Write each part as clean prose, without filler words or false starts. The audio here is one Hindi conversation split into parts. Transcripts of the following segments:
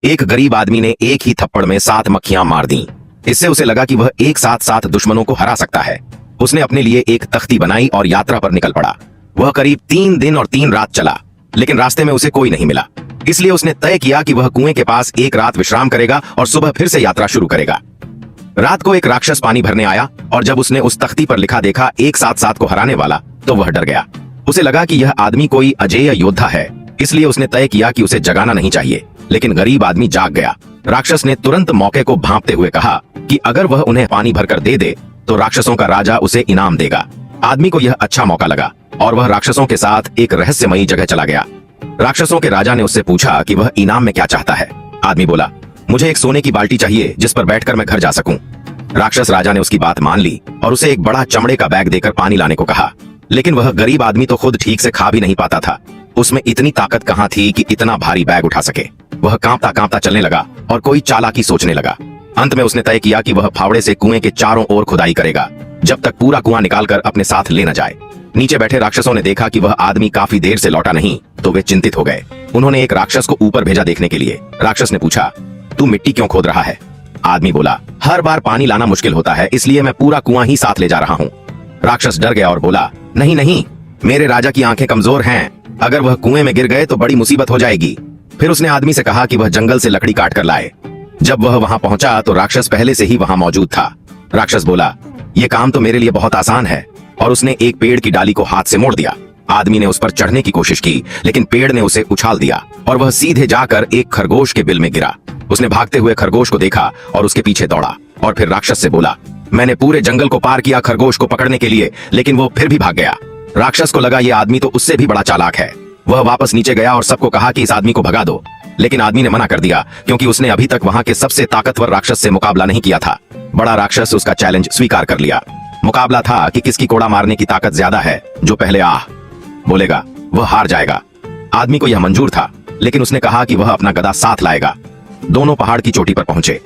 एक गरीब आदमी ने एक ही थप्पड़ में 7 मक्खियां मार दी। इससे उसे लगा कि वह एक साथ 7 दुश्मनों को हरा सकता है। उसने अपने लिए एक तख्ती बनाई और यात्रा पर निकल पड़ा। वह करीब 3 दिन और 3 रात चला, लेकिन रास्ते में उसे कोई नहीं मिला। इसलिए उसने तय किया कि वह कुएं के पास एक रात विश्राम करेगा और सुबह फिर से यात्रा शुरू करेगा। रात को एक राक्षस पानी भरने आया और जब उसने उस तख्ती पर लिखा देखा एक साथ 7 को हराने वाला, तो वह डर गया। उसे लगा कि यह आदमी कोई अजेय योद्धा है, इसलिए उसने तय किया कि उसे जगाना नहीं चाहिए। लेकिन गरीब आदमी जाग गया। राक्षस ने तुरंत मौके को भांपते हुए कहा कि अगर वह उन्हें पानी भरकर दे दे तो राक्षसों का राजा उसे इनाम देगा। आदमी को यह अच्छा मौका लगा और वह राक्षसों के साथ एक रहस्यमयी जगह चला गया। राक्षसों के राजा ने उससे पूछा कि वह इनाम में क्या चाहता है। आदमी बोला, मुझे एक सोने की बाल्टी चाहिए जिस पर बैठकर मैं घर जा सकूं। राक्षस राजा ने उसकी बात मान ली और उसे एक बड़ा चमड़े का बैग देकर पानी लाने को कहा। लेकिन वह गरीब आदमी तो खुद ठीक से खा भी नहीं पाता था। उसमें इतनी ताकत कहाँ थी कि इतना भारी बैग उठा सके। वह कांपता कांपता चलने लगा और कोई चालाकी सोचने लगा। अंत में उसने तय किया कि वह फावड़े से कुएं के चारों ओर खुदाई करेगा, जब तक पूरा कुआं निकालकर अपने साथ ले न जाए। नीचे बैठे राक्षसों ने देखा कि वह आदमी काफी देर से लौटा नहीं, तो वे चिंतित हो गए। उन्होंने एक राक्षस को ऊपर भेजा देखने के लिए। राक्षस ने पूछा, तू मिट्टी क्यों खोद रहा है? आदमी बोला, हर बार पानी लाना मुश्किल होता है, इसलिए मैं पूरा कुआं ही साथ ले जा रहा हूँ। राक्षस डर गया और बोला, नहीं नहीं, मेरे राजा की आंखें कमजोर हैं, अगर वह कुएं में गिर गए तो बड़ी मुसीबत हो जाएगी। फिर उसने आदमी से कहा कि वह जंगल से लकड़ी काट कर लाए। जब वह वहां पहुंचा तो राक्षस पहले से ही वहां मौजूद था। राक्षस बोला, यह काम तो मेरे लिए बहुत आसान है, और उसने एक पेड़ की डाली को हाथ से मोड़ दिया। आदमी ने उस पर चढ़ने की कोशिश की, लेकिन पेड़ ने उसे उछाल दिया और वह सीधे जाकर एक खरगोश के बिल में गिरा। उसने भागते हुए खरगोश को देखा और उसके पीछे दौड़ा और फिर राक्षस से बोला, मैंने पूरे जंगल को पार किया खरगोश को पकड़ने के लिए, लेकिन वो फिर भी भाग गया। राक्षस को लगा ये आदमी तो उससे भी बड़ा चालाक है। वह वापस नीचे गया और सबको कहा कि इस आदमी को भगा दो, लेकिन आदमी ने मना कर दिया क्योंकि उसने अभी तक वहां के सबसे ताकतवर राक्षस से मुकाबला नहीं किया था। बड़ा राक्षस उसका चैलेंज स्वीकार कर लिया। मुकाबला था कि किसकी कोड़ा मारने की ताकत ज्यादा है। जो पहले आह बोलेगा वह हार जाएगा। आदमी को यह मंजूर था, लेकिन उसने कहा कि वह अपना गदा साथ लाएगा। दोनों पहाड़ की चोटी पर पहुंचे।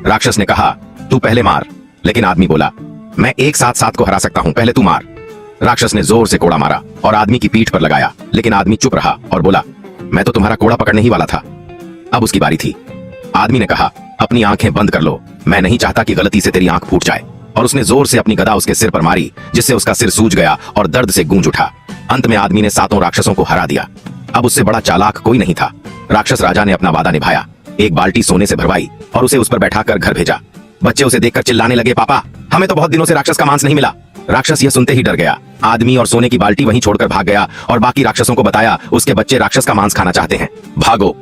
राक्षस ने कहा, तू पहले मार, लेकिन आदमी बोला, मैं एक साथ 7 को हरा सकता हूं, पहले तू मार। राक्षस ने जोर से कोड़ा मारा और आदमी की पीठ पर लगाया, लेकिन आदमी चुप रहा और बोला, मैं तो तुम्हारा कोड़ा पकड़ने ही वाला था। अब उसकी बारी थी। आदमी ने कहा, अपनी आंखें बंद कर लो, मैं नहीं चाहता कि गलती से तेरी आंख फूट जाए। और उसने जोर से अपनी गदा उसके सिर पर मारी, जिससे उसका सिर सूज गया और दर्द से गूंज उठा। अंत में आदमी ने 7 राक्षसों को हरा दिया। अब उससे बड़ा चालाक कोई नहीं था। राक्षस राजा ने अपना वादा निभाया, एक बाल्टी सोने से भरवाई और उसे उस पर बैठाकर घर भेजा। बच्चे उसे देखकर चिल्लाने लगे, पापा, हमें तो बहुत दिनों से राक्षस का मांस नहीं मिला। राक्षस यह सुनते ही डर गया। आदमी और सोने की बाल्टी वहीं छोड़कर भाग गया और बाकी राक्षसों को बताया उसके बच्चे राक्षस का मांस खाना चाहते हैं, भागो।